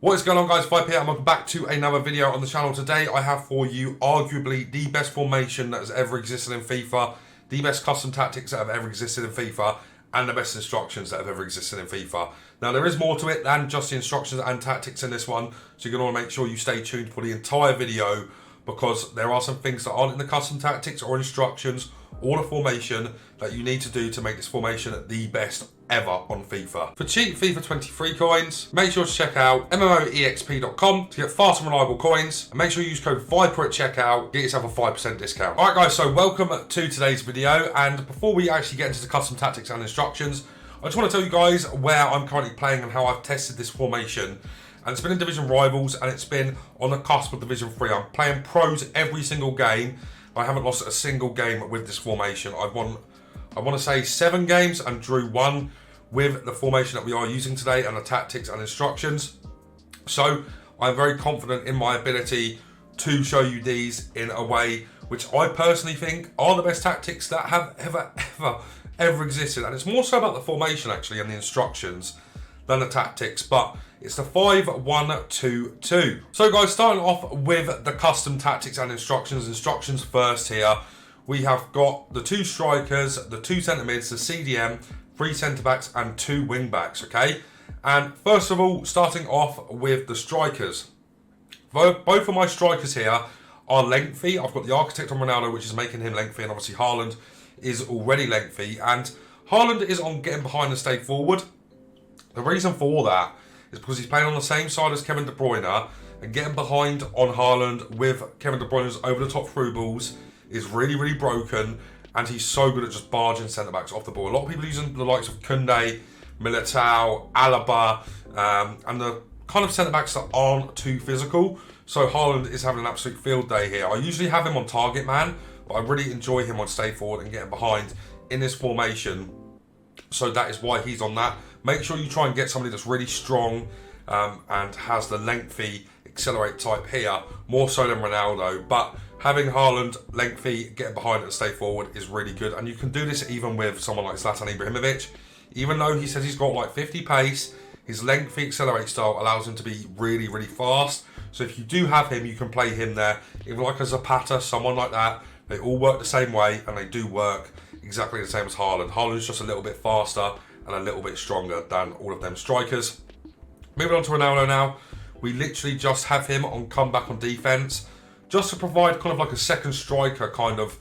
What is going on, guys? Fifa here and welcome back to another video on the channel. Today I have for you arguably the best formation that has ever existed in FIFA, the best custom tactics that have ever existed in FIFA, and the best instructions that have ever existed in FIFA. Now there is more to it than just the instructions and tactics in this one, so you're going to want to make sure you stay tuned for the entire video, because there are some things that aren't in the custom tactics or instructions or the formation that you need to do to make this formation the best ever on FIFA. For cheap FIFA 23 coins, make sure to check out MMOEXP.com to get fast and reliable coins, and make sure you use code VIPER at checkout, get yourself a 5% discount. Alright guys, so welcome to today's video, and before we actually get into the custom tactics and instructions, I just want to tell you guys where I'm currently playing and how I've tested this formation. And it's been in Division Rivals, and it's been on the cusp of Division 3. I'm playing pros every single game. I haven't lost a single game with this formation. I've won, I want to say 7 games and drew 1 with the formation that we are using today and the tactics and instructions. So I'm very confident in my ability to show you these in a way which I personally think are the best tactics that have ever existed. And it's more so about the formation actually and the instructions than the tactics, but it's the 5-1-2-2. So guys, starting off with the custom tactics and instructions first here, we have got the 2 strikers, the 2 centre mids, the CDM, 3 centre backs and 2 wing backs, okay? And first of all, starting off with the strikers. Both of my strikers here are lengthy. I've got the architect on Ronaldo, which is making him lengthy, and obviously Haaland is already lengthy, and Haaland is on getting behind and stay forward. The reason for that is because he's playing on the same side as Kevin De Bruyne, and getting behind on Haaland with Kevin De Bruyne's over-the-top through balls is really broken, and he's so good at just barging centre-backs off the ball. A lot of people using the likes of Koundé, Militao, Alaba, and the kind of centre-backs that aren't too physical. So Haaland is having an absolute field day here. I usually have him on target man, but I really enjoy him on stay forward and getting behind in this formation. So that is why he's on that. Make sure you try and get somebody that's really strong and has the lengthy accelerate type here, more so than Ronaldo. But having Haaland lengthy, getting behind and stay forward is really good. And you can do this even with someone like Zlatan Ibrahimovic. Even though he says he's got like 50 pace, his lengthy accelerate style allows him to be really fast. So if you do have him, you can play him there. Even like a Zapata, someone like that. They all work the same way, and they do work exactly the same as Haaland. Haaland's just a little bit faster and a little bit stronger than all of them strikers. Moving on to Ronaldo now. We literally just have him on comeback on defence, just to provide kind of like a second striker kind of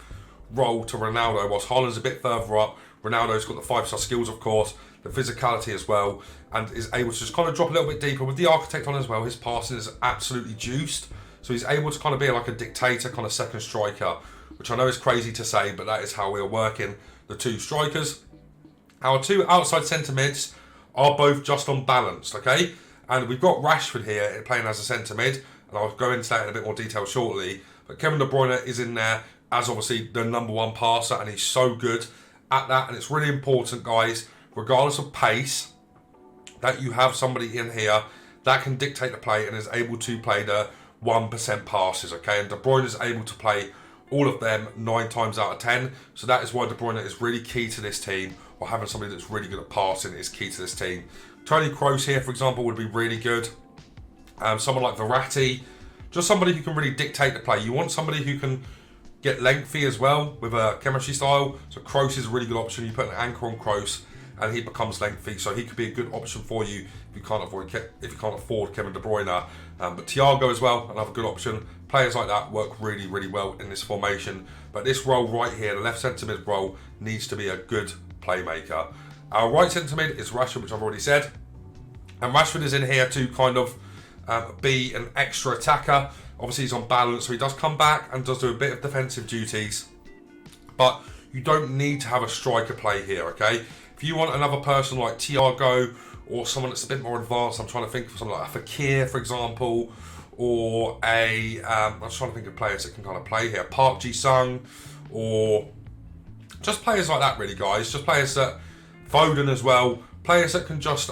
role to Ronaldo, whilst Haaland's a bit further up. Ronaldo's got the 5-star skills, of course, the physicality as well, and is able to just kind of drop a little bit deeper. With the architect on as well, his passing is absolutely juiced, so he's able to kind of be like a dictator kind of second striker, which I know is crazy to say, but that is how we are working the 2 strikers. Our 2 outside centre mids are both just on balance, okay? And we've got Rashford here playing as a centre mid, and I'll go into that in a bit more detail shortly. But Kevin De Bruyne is in there as obviously the #1 passer, and he's so good at that. And it's really important, guys, regardless of pace, that you have somebody in here that can dictate the play and is able to play the 1% passes, okay? And De Bruyne is able to play all of them 9 times out of 10. So that is why De Bruyne is really key to this team, or having somebody that's really good at passing is key to this team. Tony Kroos here, for example, would be really good. Someone like Verratti, just somebody who can really dictate the play. You want somebody who can get lengthy as well with a chemistry style. So Kroos is a really good option. You put an anchor on Kroos and he becomes lengthy, so he could be a good option for you if you can't afford Kevin De Bruyne. But Thiago as well, another good option. Players like that work really well in this formation. But this role right here, the left centre mid role, needs to be a good playmaker. Our right centre mid is Rashford, which I've already said, and Rashford is in here to kind of be an extra attacker. Obviously he's on balance, so he does come back and does do a bit of defensive duties, but you don't need to have a striker play here, okay? If you want another person like Thiago, or someone that's a bit more advanced, I'm trying to think of someone like a Fekir, for example, or I'm just trying to think of players that can kind of play here, Park Ji-sung, or just players like that really, guys. Just players that, Foden as well, players that can just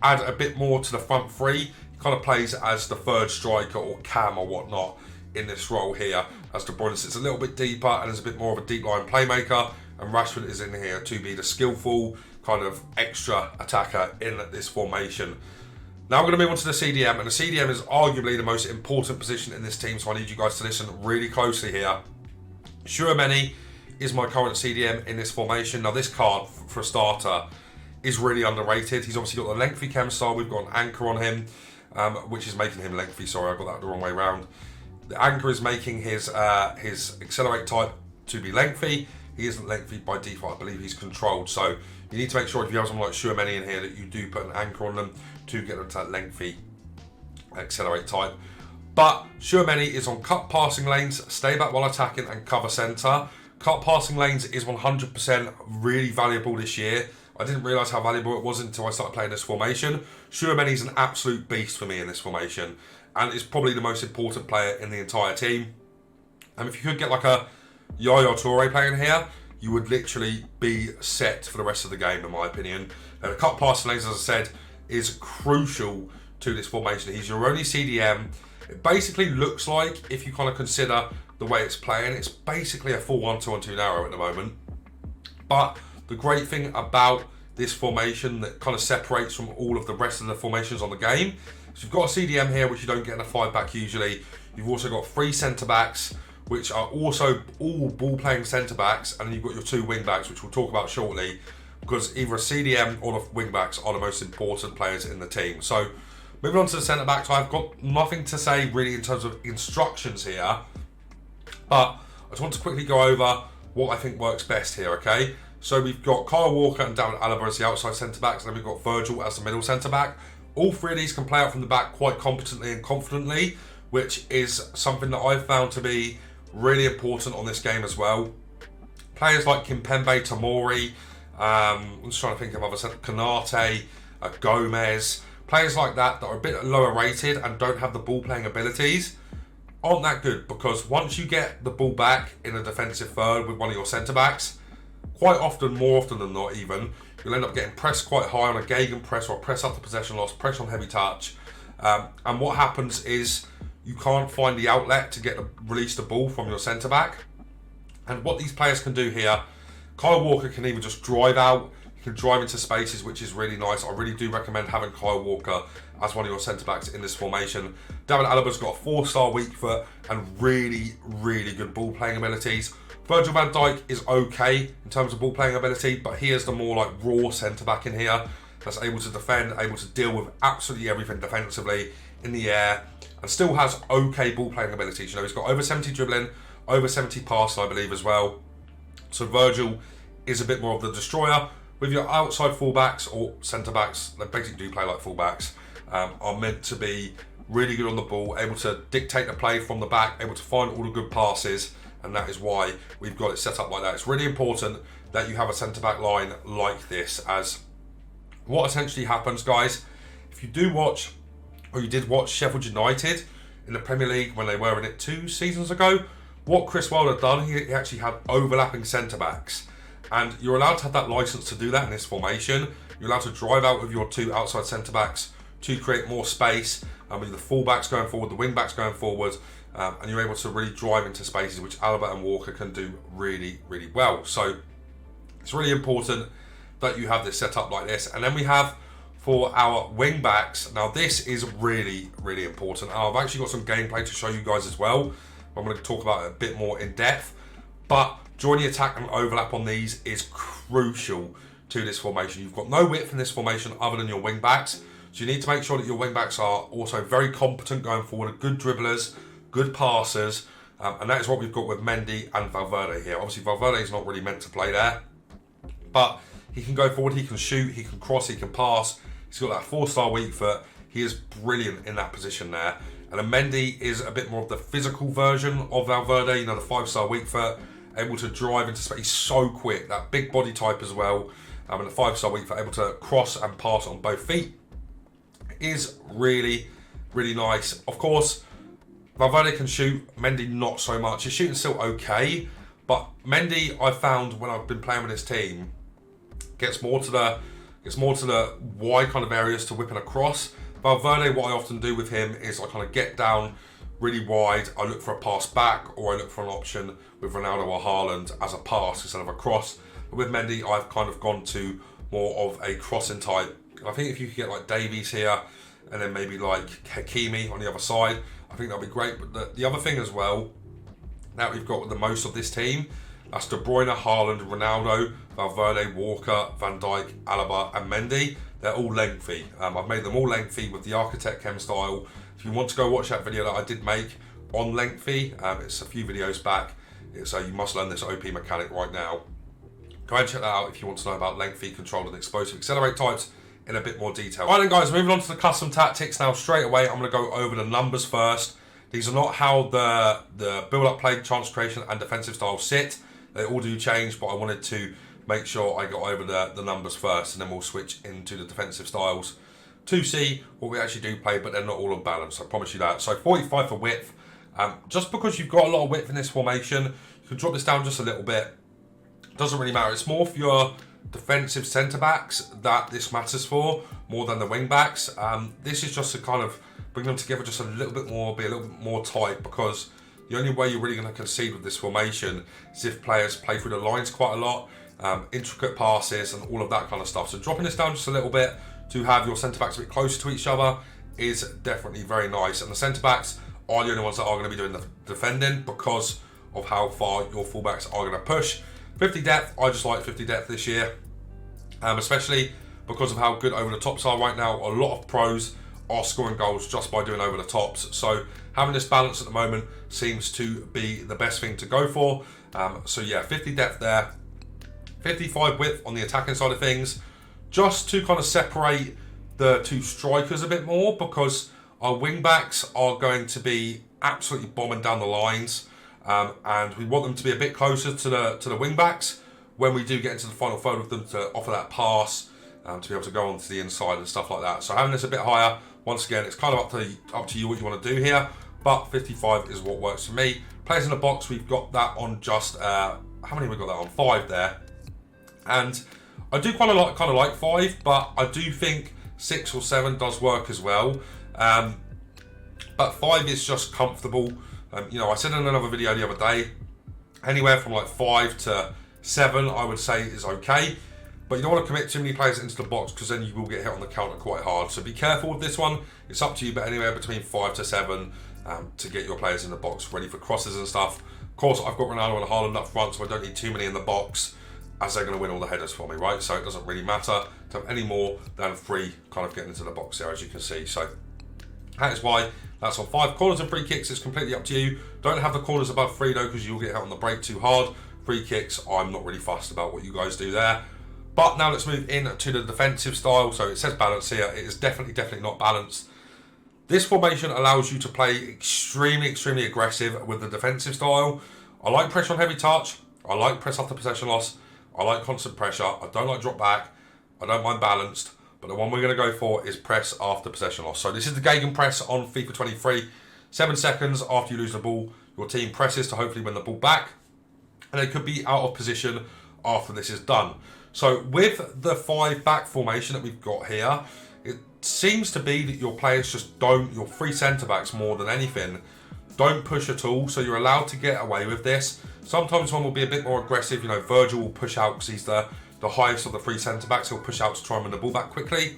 add a bit more to the front three. He kind of plays as the 3rd striker or cam or whatnot in this role here, as De Bruyne sits a little bit deeper and is a bit more of a deep line playmaker, and Rashford is in here to be the skillful kind of extra attacker in this formation. Now we're going to move on to the CDM, and the CDM is arguably the most important position in this team, so I need you guys to listen really closely here. Tchouaméni is my current CDM in this formation. Now this card, for a starter, is really underrated. He's obviously got the lengthy chem style. We've got an anchor on him, which is making him lengthy. Sorry, I got that the wrong way around. The anchor is making his accelerate type to be lengthy. He isn't lengthy by default. I believe he's controlled. So you need to make sure if you have someone like Tchouaméni in here that you do put an anchor on them to get them to that lengthy accelerate type. But Tchouaméni is on cut passing lanes, stay back while attacking, and cover centre. Cut passing lanes is 100% really valuable this year. I didn't realise how valuable it was until I started playing this formation. Tchouaméni is an absolute beast for me in this formation, and is probably the most important player in the entire team. And if you could get like a Yaya Toure playing here, you would literally be set for the rest of the game, in my opinion. The cut passing lanes, as I said, is crucial to this formation. He's your only CDM. It basically looks like, if you kind of consider the way it's playing, it's basically a full 1-2-1-2 narrow at the moment. But the great thing about this formation that kind of separates from all of the rest of the formations on the game is you've got a CDM here, which you don't get in a 5-back usually. You've also got 3 centre-backs, which are also all ball-playing centre-backs, and then you've got your 2 wing-backs, which we'll talk about shortly, because either a CDM or the wing-backs are the most important players in the team. So, moving on to the centre-backs, I've got nothing to say really in terms of instructions here, but I just want to quickly go over what I think works best here, okay? So we've got Kyle Walker and David Alaba as the outside centre-backs, and then we've got Virgil as the middle centre-back. All 3 of these can play out from the back quite competently and confidently, which is something that I've found to be really important on this game as well. Players like Kimpembe, Tomori, I'm just trying to think of others, Kanate, Gomez, players like that are a bit lower rated and don't have the ball playing abilities aren't that good, because once you get the ball back in a defensive third with one of your centre backs, quite often, more often than not even, you'll end up getting pressed quite high on a Gegen press or a press after possession loss, press on heavy touch, and what happens is you can't find the outlet to release the ball from your centre back. And what these players can do here, Kyle Walker can either just drive out, he can drive into spaces, which is really nice. I really do recommend having Kyle Walker as one of your centre-backs in this formation. David Alaba's got a 4-star weak foot and really, really good ball-playing abilities. Virgil van Dijk is okay in terms of ball-playing ability, but he is the more like raw centre-back in here that's able to defend, able to deal with absolutely everything defensively in the air, and still has okay ball-playing abilities. You know, he's got over 70 dribbling, over 70 passing, I believe, as well. So Virgil is a bit more of the destroyer. With your outside fullbacks or centre-backs, they basically do play like fullbacks, are meant to be really good on the ball, able to dictate the play from the back, able to find all the good passes, and that is why we've got it set up like that. It's really important that you have a centre-back line like this, as what essentially happens, guys, if you do watch, or you did watch Sheffield United in the Premier League when they were in it 2 seasons ago, what Chris Wilder had done, he actually had overlapping centre-backs. And you're allowed to have that licence to do that in this formation. You're allowed to drive out with your 2 outside centre-backs to create more space, with the full-backs going forward, the wing-backs going forward, and you're able to really drive into spaces, which Alaba and Walker can do really, really well. So it's really important that you have this set up like this. And then we have, for our wing-backs, now this is really, really important. I've actually got some gameplay to show you guys as well. I'm going to talk about it a bit more in depth, but joining attack and overlap on these is crucial to this formation. You've got no width in this formation other than your wing backs, so you need to make sure that your wing backs are also very competent going forward, good dribblers, good passers, and that is what we've got with Mendy and Valverde here. Obviously Valverde is not really meant to play there, but he can go forward, he can shoot, he can cross, he can pass. He's got that 4-star weak foot. He is brilliant in that position there. And then Mendy is a bit more of the physical version of Valverde, you know, the 5-star weak foot, able to drive into space. He's so quick, that big body type as well, and the 5-star weak foot, able to cross and pass on both feet. Is really, really nice. Of course, Valverde can shoot, Mendy not so much. His shooting's still okay, but Mendy, I found when I've been playing with his team, gets more to the wide kind of areas to whipping across. Valverde, what I often do with him is I kind of get down really wide, I look for a pass back, or I look for an option with Ronaldo or Haaland as a pass instead of a cross. But with Mendy, I've kind of gone to more of a crossing type. I think if you could get like Davies here, and then maybe like Hakimi on the other side. I think that'll be great. But the other thing as well, that we've got the most of this team, that's De Bruyne, Haaland, Ronaldo, Valverde, Walker, Van Dijk, Alaba and Mendy. They're all lengthy. I've made them all lengthy with the Architect Chem style. If you want to go watch that video that I did make on lengthy, it's a few videos back. It's You Must Learn This OP Mechanic right now. Go ahead and check that out if you want to know about lengthy, controlled and explosive accelerate types in a bit more detail. Alright then guys, moving on to the custom tactics now. Straight away, I'm going to go over the numbers first. These are not how the build-up play, chance creation and defensive styles sit. They all do change, but I wanted to make sure I got over the numbers first, and then we'll switch into the defensive styles to see what we actually do play, but they're not all unbalanced, I promise you that. So 45 for width. Just because you've got a lot of width in this formation, you can drop this down just a little bit. Doesn't really matter. It's more for your defensive centre-backs that this matters for, more than the wing-backs. This is just to kind of bring them together just a little bit more, be a little bit more tight, because the only way you're really going to concede with this formation is if players play through the lines quite a lot, intricate passes and all of that kind of stuff. So dropping this down just a little bit to have your centre-backs a bit closer to each other is definitely very nice. And the centre-backs are the only ones that are going to be doing the defending because of how far your full-backs are going to push. 50 depth, I just like 50 depth this year, especially because of how good over the tops are right now. A lot of pros are scoring goals just by doing over the tops. So having this balance at the moment seems to be the best thing to go for. So yeah, 50 depth there, 55 width on the attacking side of things, just to kind of separate the two strikers a bit more, because our wing backs are going to be absolutely bombing down the lines. And we want them to be a bit closer to the wing backs when we do get into the final third with them, to offer that pass, to be able to go onto the inside and stuff like that. So having this a bit higher, once again, it's kind of up to you what you want to do here, but 55 is what works for me. Players in the box, we've got that on just how many have we got that on? 5 there, and I do kind of like 5, but I do think 6 or 7 does work as well. But 5 is just comfortable. You know, I said in another video the other day, anywhere from like 5 to 7, I would say is okay. But you don't want to commit too many players into the box, because then you will get hit on the counter quite hard. So be careful with this one. It's up to you, but anywhere between 5 to 7 to get your players in the box ready for crosses and stuff. Of course, I've got Ronaldo and Haaland up front, so I don't need too many in the box, as they're going to win all the headers for me, right? So it doesn't really matter to have any more than 3 kind of getting into the box there, as you can see. So that is why that's on 5. Corners and free kicks is completely up to you. Don't have the corners above 3 though, because you'll get hit on the break too hard. Free kicks, I'm not really fussed about what you guys do there. But now let's move into the defensive style. So it says balance here. It is definitely not balanced. This formation allows you to play extremely aggressive with the defensive style. I like pressure on heavy touch. I like press after possession loss. I like constant pressure. I don't like drop back. I don't mind balanced. But the one we're going to go for is press after possession loss. So this is the Gegen press on FIFA 23. 7 seconds after you lose the ball, your team presses to hopefully win the ball back. And they could be out of position after this is done. So with the 5 back formation that we've got here, it seems to be that your players just don't, your 3 centre-backs more than anything, don't push at all. So you're allowed to get away with this. Sometimes one will be a bit more aggressive. You know, Virgil will push out because he's the highest of the 3 centre-backs. He'll push out to try and win the ball back quickly.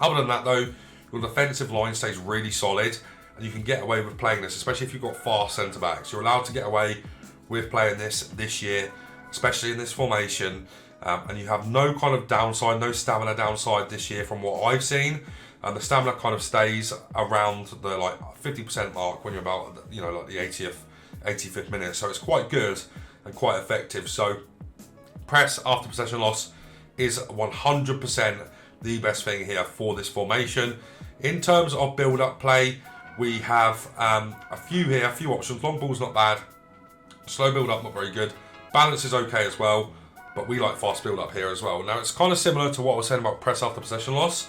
Other than that though, your defensive line stays really solid, and you can get away with playing this, especially if you've got fast centre-backs. You're allowed to get away with playing this year, especially in this formation. And you have no kind of downside, no stamina downside this year from what I've seen. And the stamina kind of stays around the like 50% mark when you're about, you know, like the 85th minute. So it's quite good and quite effective. So press after possession loss is 100% the best thing here for this formation. In terms of build-up play, we have a few options. Long ball's not bad. Slow build-up, not very good. Balance is okay as well, but we like fast build-up here as well. Now, it's kind of similar to what I was saying about press after possession loss.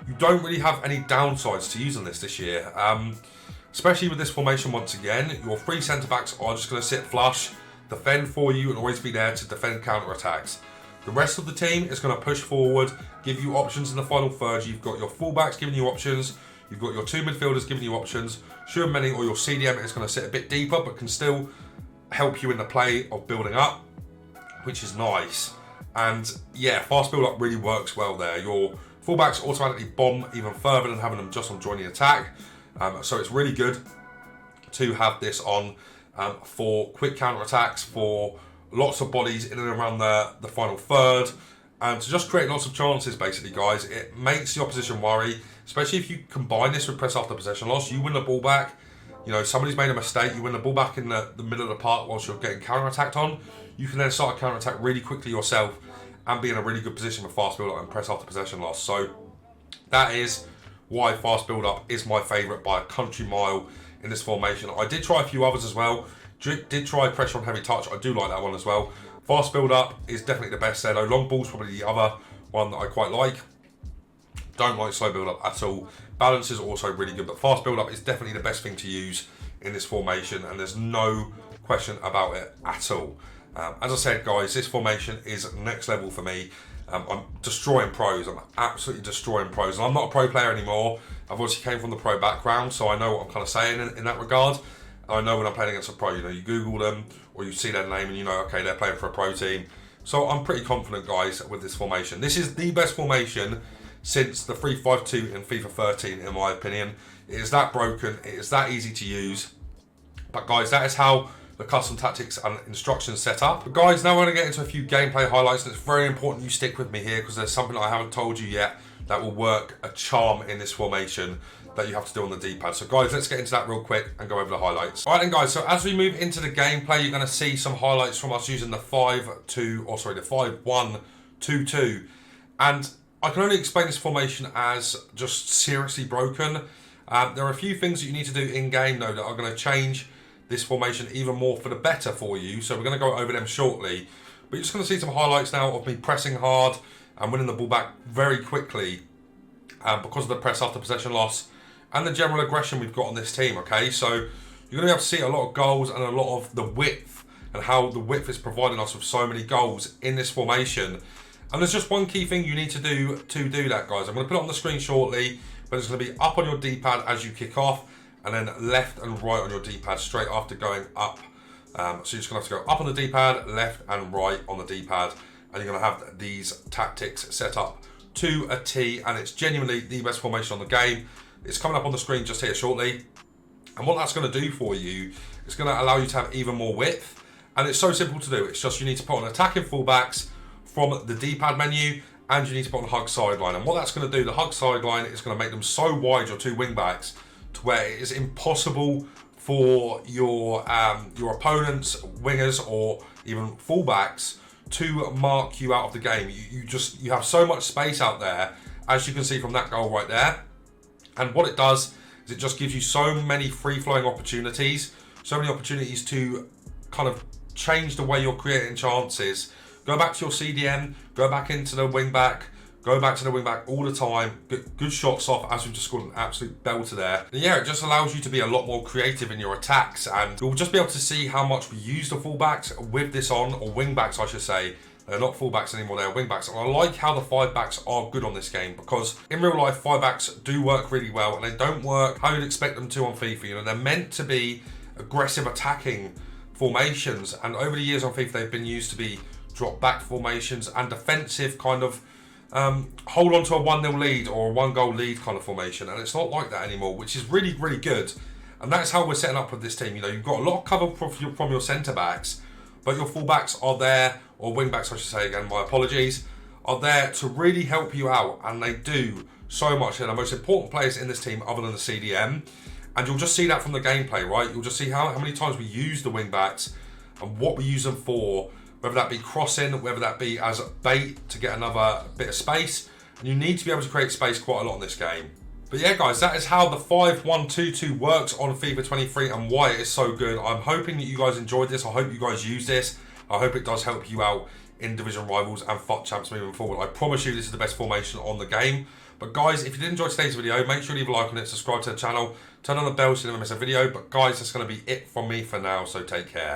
You don't really have any downsides to using this year. Especially with this formation, once again, your 3 centre-backs are just going to sit flush, defend for you, and always be there to defend counter-attacks. The rest of the team is going to push forward, give you options in the final third. You've got your fullbacks giving you options. You've got your 2 midfielders giving you options. Schumann or your CDM is going to sit a bit deeper, but can still help you in the play of building up, which is nice. And yeah, fast build-up really works well there. Your Fullbacks automatically bomb even further than having them just on joining attack. So it's really good to have this on for quick counter attacks, for lots of bodies in and around the final third, and to just create lots of chances, basically, guys. It makes the opposition worry, especially if you combine this with press after possession loss. You win the ball back, you know, somebody's made a mistake, you win the ball back in the middle of the park whilst you're getting counter-attacked on. You can then start a counter-attack really quickly yourself and be in a really good position for fast build-up and press after possession loss. So that is why fast build-up is my favourite by a country mile in this formation. I did try a few others as well. Did try pressure on heavy touch. I do like that one as well. Fast build-up is definitely the best there, though. Long ball's probably the other one that I quite like. Don't like slow build-up at all. Balance is also really good, but fast build-up is definitely the best thing to use in this formation, and there's no question about it at all. As I said, guys, this formation is next level for me. I'm destroying pros. I'm absolutely destroying pros. And I'm not a pro player anymore. I've obviously came from the pro background, so I know what I'm kind of saying in that regard. I know when I'm playing against a pro, you know, you Google them or you see their name and you know, okay, they're playing for a pro team. So I'm pretty confident, guys, with this formation. This is the best formation since the 3-5-2 in FIFA 13, in my opinion. It is that broken. It is that easy to use. But, guys, that is how the custom tactics and instructions set up. But, guys, now we're going to get into a few gameplay highlights, and it's very important you stick with me here because there's something I haven't told you yet that will work a charm in this formation that you have to do on the D-pad. So, guys, let's get into that real quick and go over the highlights. All right, then, guys, so as we move into the gameplay, you're going to see some highlights from us using the 5-1-2-2. And I can only explain this formation as just seriously broken. There are a few things that you need to do in-game, though, that are going to change this formation even more for the better for you. So we're going to go over them shortly. But you're just going to see some highlights now of me pressing hard and winning the ball back very quickly because of the press after possession loss and the general aggression we've got on this team, okay? So you're going to be able to see a lot of goals and a lot of the width and how the width is providing us with so many goals in this formation. And there's just one key thing you need to do that, guys. I'm going to put it on the screen shortly, but it's going to be up on your D-pad as you kick off, and then left and right on your D-pad straight after going up. So you're just going to have to go up on the D-pad, left and right on the D-pad, and you're going to have these tactics set up to a T, and it's genuinely the best formation on the game. It's coming up on the screen just here shortly. And what that's going to do for you, it's going to allow you to have even more width, and it's so simple to do. It's just you need to put on attacking fullbacks from the D-pad menu, and you need to put on hug sideline. And what that's going to do, the hug sideline is going to make them so wide, your two wing backs, to where it is impossible for your opponents, wingers, or even fullbacks to mark you out of the game. You have so much space out there, as you can see from that goal right there. And what it does is it just gives you so many free-flowing opportunities, so many opportunities to kind of change the way you're creating chances. Go back to your CDM, go back into the wing back, go back to the wing back all the time. Good shots off, as we've just scored an absolute belter there. And yeah, it just allows you to be a lot more creative in your attacks, and you'll just be able to see how much we use the fullbacks with this on, or wing backs I should say. They're not fullbacks anymore, they're wing backs. And I like how the 5-backs are good on this game, because in real life 5-backs do work really well, and they don't work how you'd expect them to on FIFA. You know, they're meant to be aggressive attacking formations, and over the years on FIFA they've been used to be drop back formations and defensive kind of hold on to a 1-0 lead or a 1-goal lead kind of formation, and it's not like that anymore, which is really, really good. And that's how we're setting up with this team. You know, you've got a lot of cover from your centre backs, but your full backs are there, or wing backs I should say again, my apologies, are there to really help you out, and they do so much. They're the most important players in this team other than the CDM, and you'll just see that from the gameplay, right? You'll just see how many times we use the wing backs and what we use them for, whether that be crossing, whether that be as bait to get another bit of space. And you need to be able to create space quite a lot in this game. But yeah, guys, that is how the 5-1-2-2 works on FIFA 23 and why it is so good. I'm hoping that you guys enjoyed this. I hope you guys use this. I hope it does help you out in Division Rivals and FUT Champs moving forward. I promise you this is the best formation on the game. But guys, if you did enjoy today's video, make sure you leave a like on it, subscribe to the channel, turn on the bell so you never miss a video. But guys, that's going to be it from me for now, so take care.